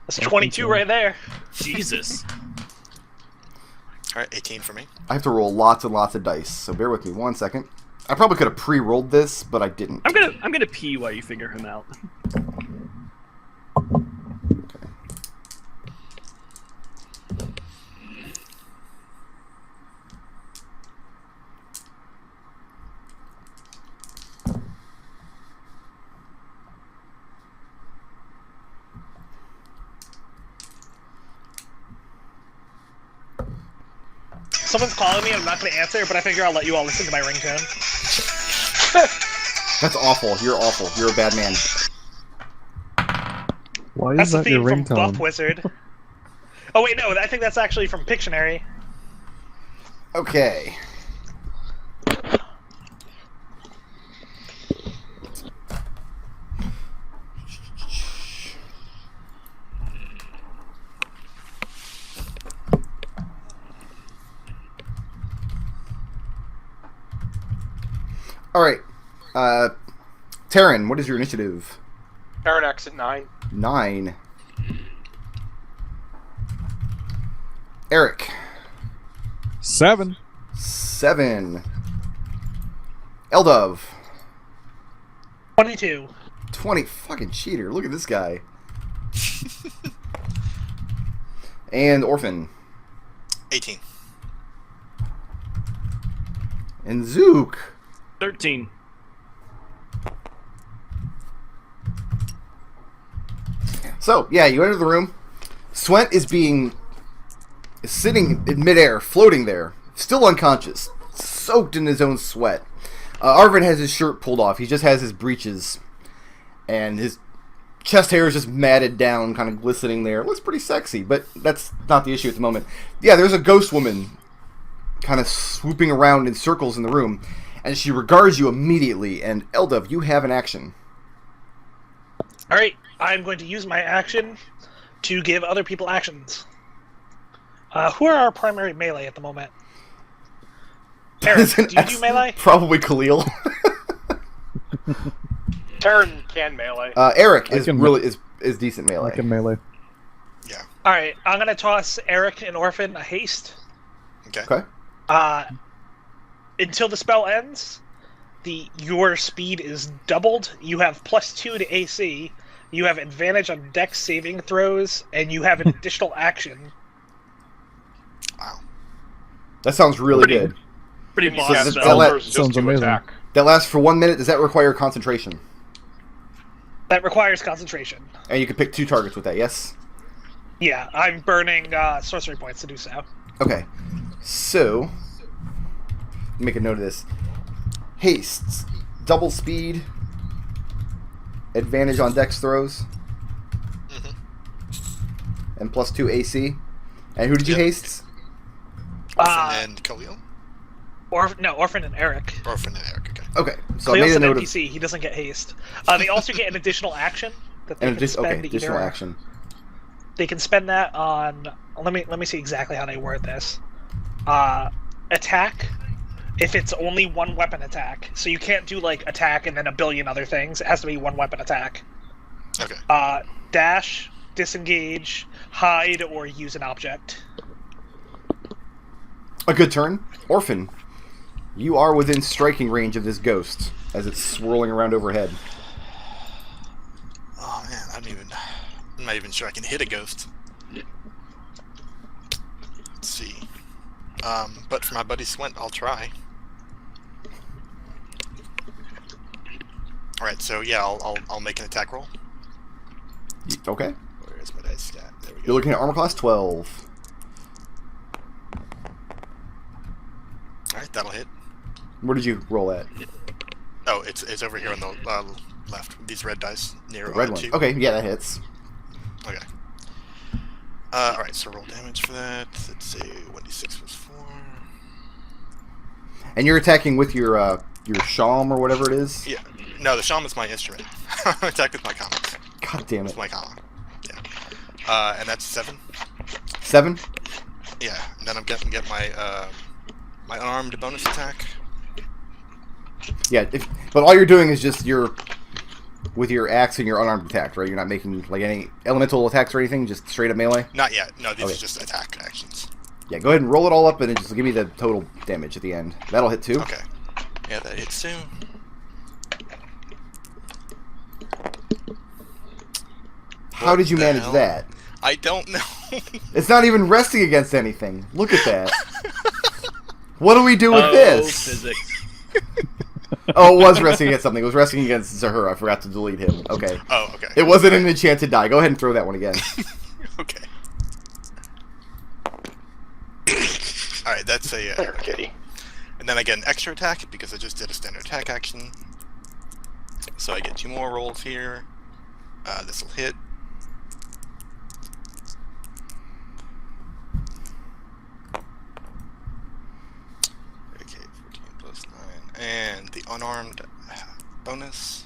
That's 22 right there. Jesus. Alright, 18 for me. I have to roll lots and lots of dice, so bear with me 1 second. I probably could have pre-rolled this, but I didn't. I'm gonna pee while you figure him out. Okay. Someone's calling me, I'm not going to answer, but I figure I'll let you all listen to my ringtone. That's awful. You're awful. You're a bad man. Why That's is the that your theme from Buff ringtone? Wizard. Oh wait, no, I think that's actually from Pictionary. Okay. Alright. Tarin, what is your initiative? Tarin X at 9. 9. Arik. 7. 7. Eldove. 22. 20. Fucking cheater. Look at this guy. And Orphan. 18. And Zook. 13. So, yeah, you enter the room. Swent is sitting in midair, floating there, still unconscious, soaked in his own sweat. Arvin has his shirt pulled off. He just has his breeches, and his chest hair is just matted down, kind of glistening there. It looks pretty sexy, but that's not the issue at the moment. Yeah, there's a ghost woman kind of swooping around in circles in the room, and she regards you immediately, and Eldove, you have an action. Alright, I'm going to use my action to give other people actions. Who are our primary melee at the moment? Eric, do you do melee? Probably Khalil. Tarin can melee. Arik I is can- really is decent melee. I can melee. Yeah. Alright, I'm going to toss Eric and Orphan a haste. Okay. Okay. Until the spell ends, your speed is doubled. You have +2 to AC. You have advantage on dex saving throws, and you have an additional action. Wow. That sounds really Pretty- good. Pretty You boss. does- cast that let- spells just sounds to amazing. attack. That lasts for 1 minute. Does that require concentration? That requires concentration. And you can pick 2 targets with that, yes? Yeah, I'm burning sorcery points to do so. Okay. So, make a note of this. Hastes. Double speed. Advantage on dex throws. Mhm. And +2 AC. And who did you Yep. haste? Orphan and Khalil? Orphan and Eric. Orphan and Arik, okay. Okay. So I Khalil's made a an note of... NPC. He doesn't get haste. They also get an additional action that they And can spend additional either. action. They can spend that on. Let me see exactly how they word this. Attack. If it's only one weapon attack, so you can't do like attack and then a billion other things. It has to be one weapon attack. Okay. Dash, disengage, hide, or use an object. A good turn. Orphan, you are within striking range of this ghost as it's swirling around overhead. Oh man, I'm not even sure I can hit a ghost. Let's see. But for my buddy Swent, I'll try. Alright, so yeah, I'll make an attack roll. Okay. Where is my dice stat? There we You're go. looking at armor class 12. that'll hit. Where did you roll at? Oh, it's over here on the left. These red dice near Red one. 2. Okay, yeah, that hits. Okay. Alright, so roll damage for that. Let's see, 1d6 plus 4. And you're attacking with your shawm or whatever it is? Yeah. No, the shawm is my instrument. I attack with my comics. God damn With it. my comma. Yeah. And that's 7. 7? Yeah. And then I'm getting my my unarmed bonus attack. Yeah, but all you're doing is just with your axe and your unarmed attack, right? You're not making like any elemental attacks or anything, just straight up melee? Not yet. No, these Okay. are just attack actions. Yeah, go ahead and roll it all up and then just give me the total damage at the end. That'll hit too. Okay. Yeah, that hits too. How did you the manage hell? that? I don't know. It's not even resting against anything. Look at that. What do we do with this? Physics. Oh, it was resting against something. It was resting against Zahur. I forgot to delete him. Okay. Oh, okay. It wasn't an enchanted die. Go ahead and throw that one again. Okay. Alright, that's a... There, kitty. and then I get an extra attack because I just did a standard attack action. So I get 2 more rolls here. This will hit. Okay, 14 plus 9. And the unarmed bonus.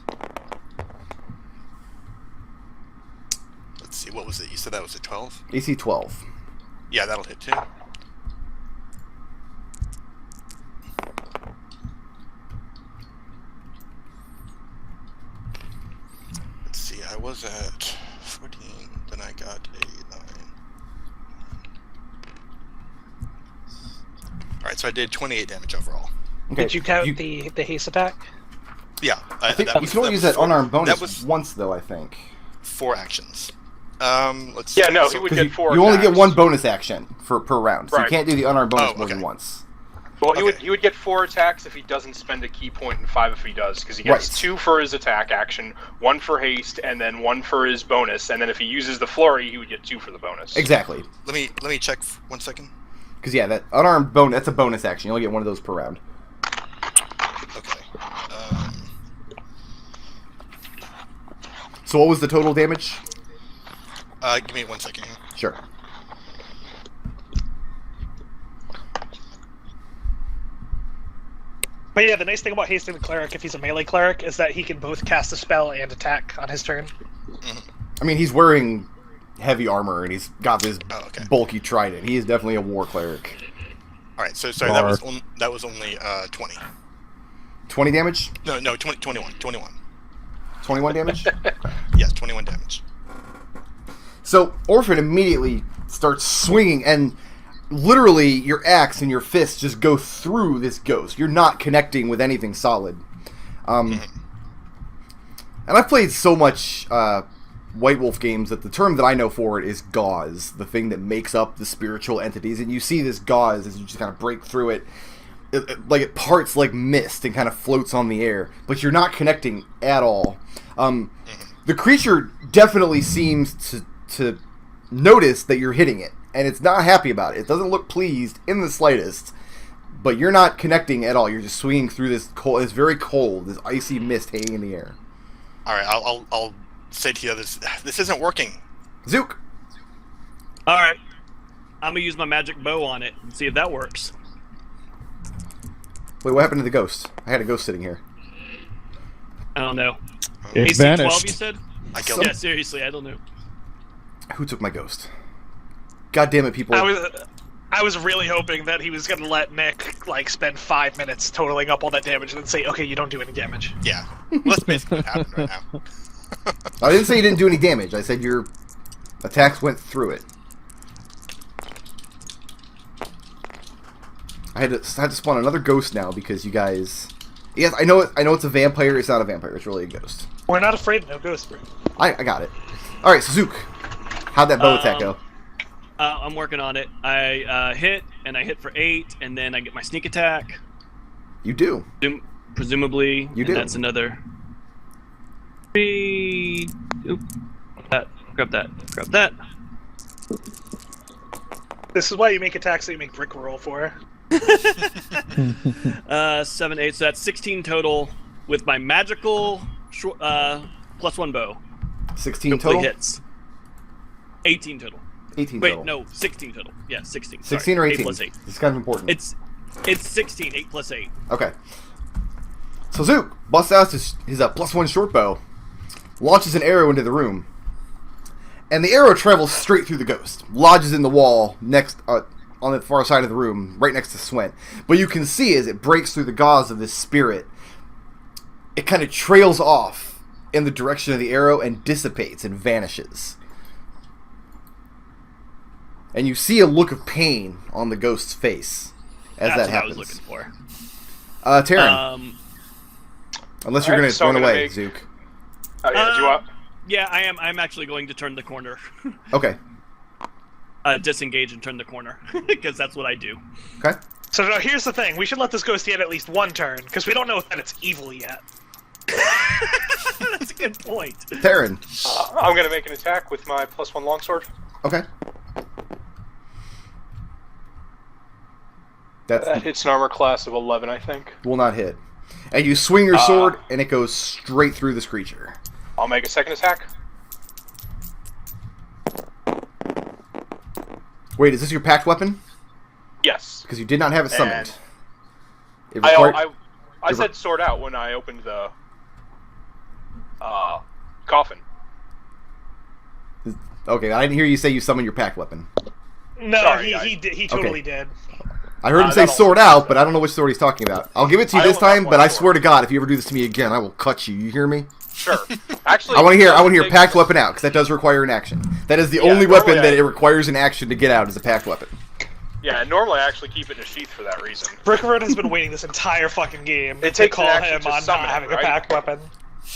Let's see, what was it? You said that was a 12? AC 12. Yeah, that'll hit too. Let's see, I was at 14, then I got a 9. Alright, so I did 28 damage overall. Okay. Did you count the haste attack? Yeah, I think you can only use that unarmed bonus That was once, though, I think. 4 actions. Let's see. Yeah, no, so- he would 'Cause get 4 you only get attacks. 1 bonus action per round, so you Right. can't do the unarmed bonus Oh, more than okay. once. Well, Okay. he would get 4 attacks if he doesn't spend a key point, and 5 if he does, because he gets Right. 2 for his attack action, 1 for haste, and then 1 for his bonus. And then if he uses the flurry, he would get 2 for the bonus. Exactly. Let me check 1 second. Because, yeah, that unarmed bonus, that's a bonus action. You only get 1 of those per round. Okay. So what was the total damage? Give me 1 second here. Sure. But yeah, the nice thing about hasting the cleric, if he's a melee cleric, is that he can both cast a spell and attack on his turn. I mean, he's wearing heavy armor, and he's got this Oh, okay. bulky trident. He is definitely a war cleric. Alright, so sorry, Bar. that was only 20. 20 damage? No, 21. 21 damage? Yes, 21 damage. So, Orphan immediately starts swinging, and literally your axe and your fist just go through this ghost. You're not connecting with anything solid. And I've played so much White Wolf games that the term that I know for it is gauze, the thing that makes up the spiritual entities. And you see this gauze as you just kind of break through it. Like it parts like mist and kind of floats on the air, but you're not connecting at all. The creature definitely seems to notice that you're hitting it, and it's not happy about it. It doesn't look pleased in the slightest, but you're not connecting at all. You're just swinging through this cold. It's very cold, this icy mist hanging in the air. All right, I'll say to you this isn't working. Zook, All right, I'm gonna use my magic bow on it and see if that works. wait, what happened to the ghost? I had a ghost sitting here. I don't know. It AC 12, vanished. you said? I killed Yeah, him. seriously, I don't know. Who took my ghost? God damn it, people! I was really hoping that he was gonna let Nick like spend 5 minutes totaling up all that damage and then say, "Okay, you don't do any damage." Yeah, well, that's basically what happened right now. I didn't say you didn't do any damage. I said your attacks went through it. I had to spawn another ghost now because you guys. Yes, I know it's a vampire. It's not a vampire. It's really a ghost. We're not afraid of no ghosts. I got it. All right, so Zook, how'd that bow attack go? I'm working on it. I hit, and I hit for 8, and then I get my sneak attack. You do. Presumably, You and do. that's another 3. Oop. Grab that. This is why you make attacks that you make brick roll for. 7, 8. So that's 16 total with my magical +1 bow. 16 Complete total? hits. 18 total. 18 Wait, total. no, 16 total. Yeah, 16. 16 Sorry. or 8 18? plus 8. It's kind of important. It's 16. 8 plus 8. Okay. So Zook busts out his +1 short bow, launches an arrow into the room, and the arrow travels straight through the ghost, lodges in the wall next on the far side of the room, right next to Swent. But you can see as it breaks through the gauze of this spirit, it kind of trails off in the direction of the arrow and dissipates and vanishes. And you see a look of pain on the ghost's face as That's that what happens. I was looking for. Tarin. Unless you're Alright, going to so run I'm gonna away, make- Zook. Oh, yeah, do you want? Yeah, I am. I'm actually going to turn the corner. Okay. Disengage and turn the corner. Because that's what I do. Okay. So now here's the thing: we should let this ghost get at least one turn because we don't know that it's evil yet. That's a good point. Tarin. I'm gonna make an attack with my +1 longsword. Okay. That That hits an armor class of 11, I think. will not hit. And you swing your sword, and it goes straight through this creature. I'll make a second attack. Wait, is this your packed weapon? Yes. Because you did not have it summoned. It I required- said sword out when I opened the coffin. Okay, I didn't hear you say you summoned your packed weapon. No, Sorry, he totally did. I heard him say that'll- sword out, but I don't know which sword he's talking about. I'll give it to you I this only have time, one but I sword. swear to God, if you ever do this to me again, I will cut you. You hear me? Sure. Actually, I want to hear big- packed weapon out, because that does require an action. That is the Yeah, only normally weapon that I- it requires an action to get out is a packed weapon. Yeah, normally I actually keep it in a sheath for that reason. Brickford has been waiting this entire fucking game It to takes call an action him to on summon not it, having right? a packed weapon.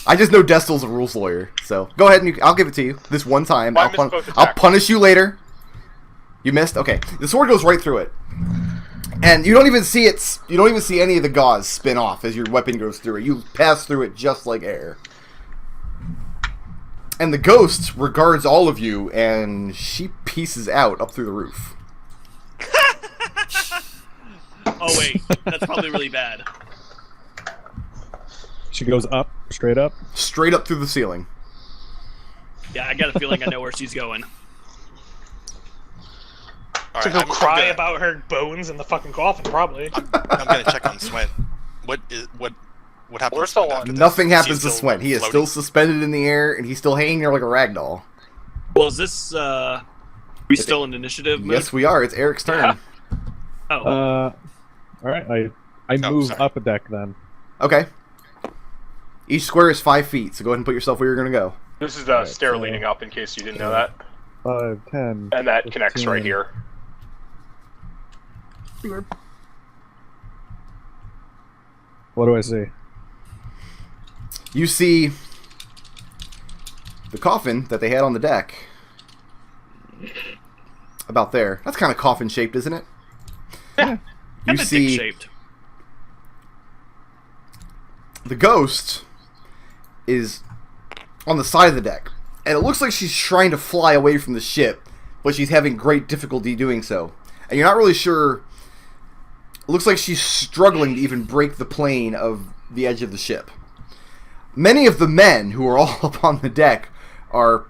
I just know Destil's a rules lawyer, so go ahead and I'll give it to you this one time. Well, I missed both I'll attacks. punish you later. You missed? Okay. The sword goes right through it. And you don't even see it. You don't even see any of the gauze spin off as your weapon goes through it. You pass through it just like air. And the ghost regards all of you, and she pieces out up through the roof. Oh wait, that's probably really bad. She goes up, straight up. Straight up through the ceiling. Yeah, I got a feeling I know where she's going. All To right, go I'm cry gonna, about her bones in the fucking coffin, probably. I'm gonna check on Swent. What happened? We're to Swent still on. after this? Nothing Is he happens to still Swent. He is floating? still suspended in the air, and he's still hanging there like a ragdoll. Well, is this we still in initiative mode? Yes, we are. It's Eric's turn. Oh, All right, I move sorry. up a deck then. Okay. Each square is 5 feet, so go ahead and put yourself where you're going to go. This is the Alright, stair so- leading up, in case you didn't know that. 5, 10. And that connects right 15. here. What do I see? You see the coffin that they had on the deck. About there. That's kind of coffin-shaped, isn't it? kind You of see dick-shaped. the ghost is on the side of the deck. And it looks like she's trying to fly away from the ship, but she's having great difficulty doing so. And you're not really sure. It looks like she's struggling to even break the plane of the edge of the ship. Many of the men who are all up on the deck are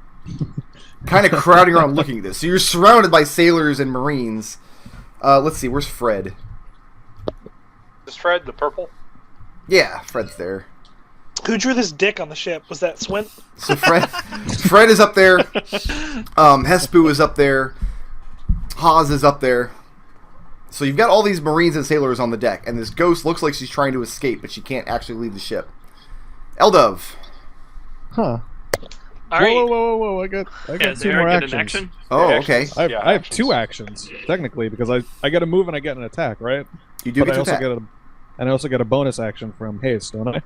kind of crowding around looking at this. So you're surrounded by sailors and marines. Let's see, where's Fred? This Fred, the purple. Yeah, Fred's there. Who drew this dick on the ship? Was that Swint? So Fred is up there. Hespu is up there. Haas is up there. So you've got all these marines and sailors on the deck, and this ghost looks like she's trying to escape, but she can't actually leave the ship. Eldove. Huh. All right. Whoa! I got Yeah, 2 there, more get actions. an action. Oh, Yeah, okay. actions. I have, Yeah, I have actions. 2 actions technically because I get a move and I get an attack, right? You do But get I to also attack. get and I also get a bonus action from haste, don't I?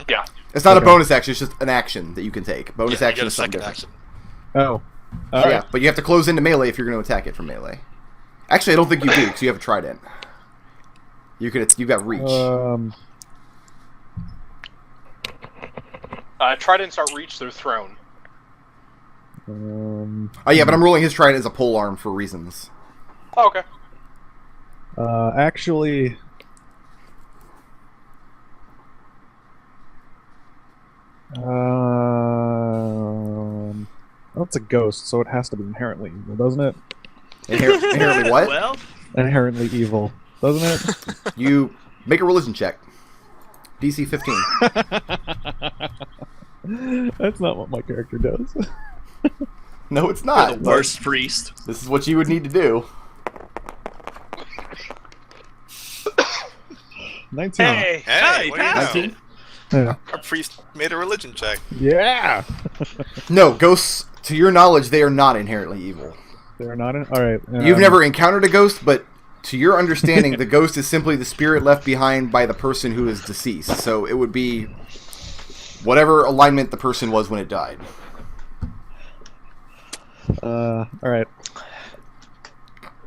Yeah. It's not Okay. a bonus action, it's just an action that you can take. Bonus Yeah, you action get a is something second different. action. Oh. Yeah, Alright. but you have to close into melee if you're going to attack it from melee. Actually, I don't think you do, because you have a trident. You've got reach. Tridents aren't reach, they're thrown. Oh yeah, but I'm rolling his trident as a pole arm for reasons. Oh, okay. Actually... Well, it's a ghost, so it has to be inherently evil, doesn't it? Inherently what? Well, Inherently evil, doesn't it? You make a religion check. DC 15. That's not what my character does. No, it's you're not. the worst priest. This is what you would need to do. 19. Hey, Hey, you what do you passed know? it. Yeah. Our priest made a religion check. Yeah! No, ghosts, to your knowledge, they are not inherently evil. They're not in... Alright. You've never encountered a ghost, but to your understanding, the ghost is simply the spirit left behind by the person who is deceased. So it would be whatever alignment the person was when it died. Alright.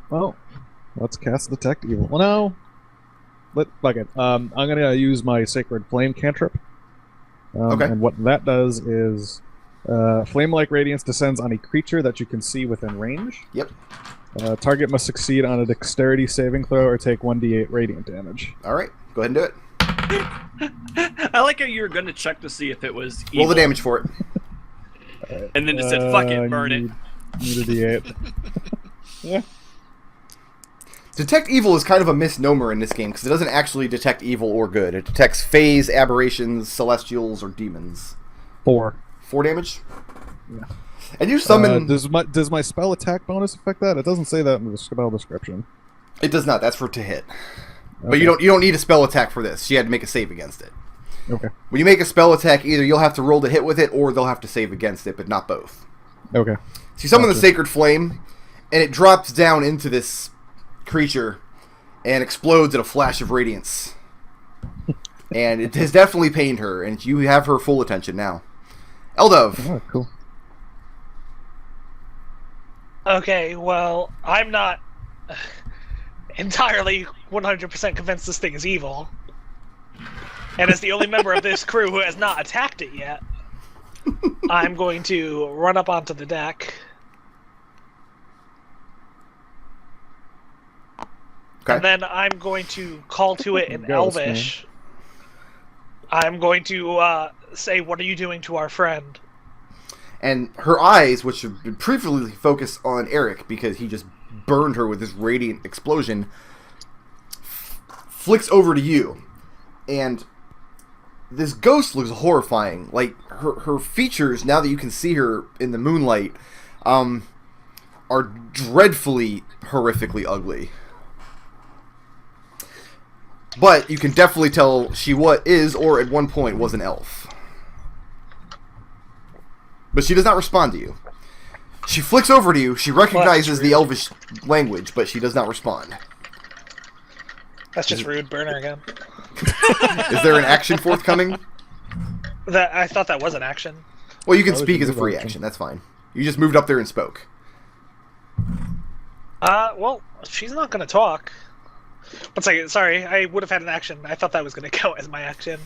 Well, let's cast Detect Evil. Well, no. Fuck it. I'm gonna use my Sacred Flame cantrip. Okay. And what that does is... flame-like radiance descends on a creature that you can see within range. Yep. Target must succeed on a dexterity saving throw or take 1d8 radiant damage. All right. Go ahead and do it. I like how you were going to check to see if it was evil, Roll the damage for it. and then it said, "Fuck it, burn it." Need a d8. Yeah. Detect evil is kind of a misnomer in this game because it doesn't actually detect evil or good. It detects phase, aberrations, celestials, or demons. 4. 4 damage? Yeah. And you summon... Does my spell attack bonus affect that? It doesn't say that in the spell description. It does not. That's for to hit. But Okay. you don't need a spell attack for this. She had to make a save against it. Okay. When you make a spell attack, either you'll have to roll to hit with it, or they'll have to save against it, but not both. Okay. So you summon the Gotcha. Sacred Flame, and it drops down into this creature and explodes in a flash of radiance. And it has definitely pained her, and you have her full attention now. Eldove. Oh, cool. okay, well, I'm not entirely 100% convinced this thing is evil. And as the only member of this crew who has not attacked it yet, I'm going to run up onto the deck. Okay. And then I'm going to call to it in Ghost, Elvish. I'm going to say, "What are you doing to our friend?" And her eyes, which have been previously focused on Arik because he just burned her with this radiant explosion, flicks over to you. And this ghost looks horrifying. Like, her features, now that you can see her in the moonlight, are dreadfully, horrifically ugly. But you can definitely tell she is, or at one point was, an elf. But she does not respond to you. She flicks over to you. She recognizes the Elvish language, but she does not respond. That's just rude. Burner again. Is there an action forthcoming? I thought that was an action. Well, you can Oh, speak it's as a a free action. action. That's fine. You just moved up there and spoke. Well, she's not going to talk. One second, sorry, I would have had an action. I thought that was going to count as my action.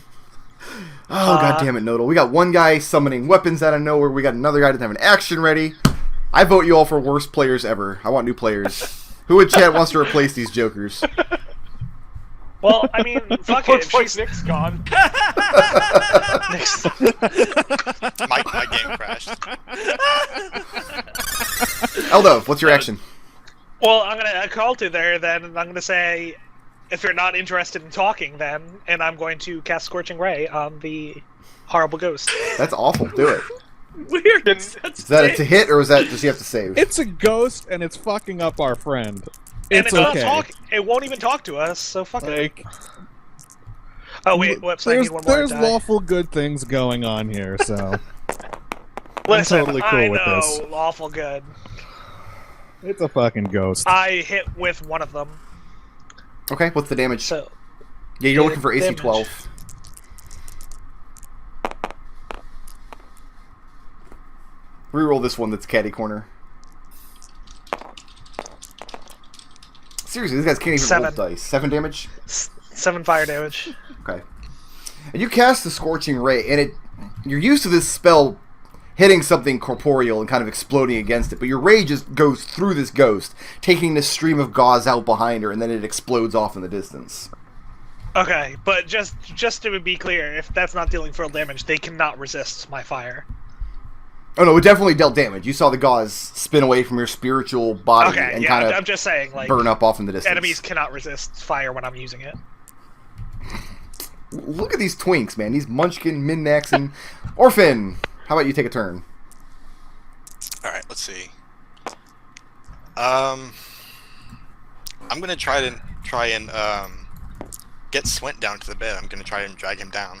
Oh, god damn it, Nodal. We got one guy summoning weapons out of nowhere. We got another guy that doesn't have an action ready. I vote you all for worst players ever. I want new players. Who in chat wants to replace these jokers? Well, I mean, fuck it. Looks If like she's Nick's gone. next. My game crashed. Eldove, what's your action? Well, I'm going to call to there, then, and I'm going to say, if you're not interested in talking, then, and I'm going to cast Scorching Ray on the horrible ghost. That's awful. Do it. Weird. It's- That's Is that a to hit, or is that does he have to save? It's a ghost, and it's fucking up our friend. And It's it won't okay. talk. It won't even talk to us. So fuck it. Like, Oh wait, whoops! I need one more. there's die. lawful good things going on here, so Listen, totally cool I with know this. lawful good. it's a fucking ghost. I hit with one of them. Okay, what's the damage? So Yeah, you're looking for AC damage. 12. Reroll this one that's catty corner. Seriously, these guys can't even roll 7. dice. 7 damage? 7 fire damage. Okay. And you cast the Scorching Ray, and you're used to this spell hitting something corporeal and kind of exploding against it. But your ray just goes through this ghost, taking this stream of gauze out behind her, and then it explodes off in the distance. Okay, but just to be clear, if that's not dealing full damage, they cannot resist my fire. Oh no, it definitely dealt damage. You saw the gauze spin away from your spiritual body Okay, and yeah, kind I'm of just saying, like, burn up off in the distance. enemies cannot resist fire when I'm using it. Look at these twinks, man. These Munchkin, Min-Max, and Orphan. How about you take a turn? All right, let's see. I'm gonna try and get Swint down to the bed. I'm gonna try and drag him down.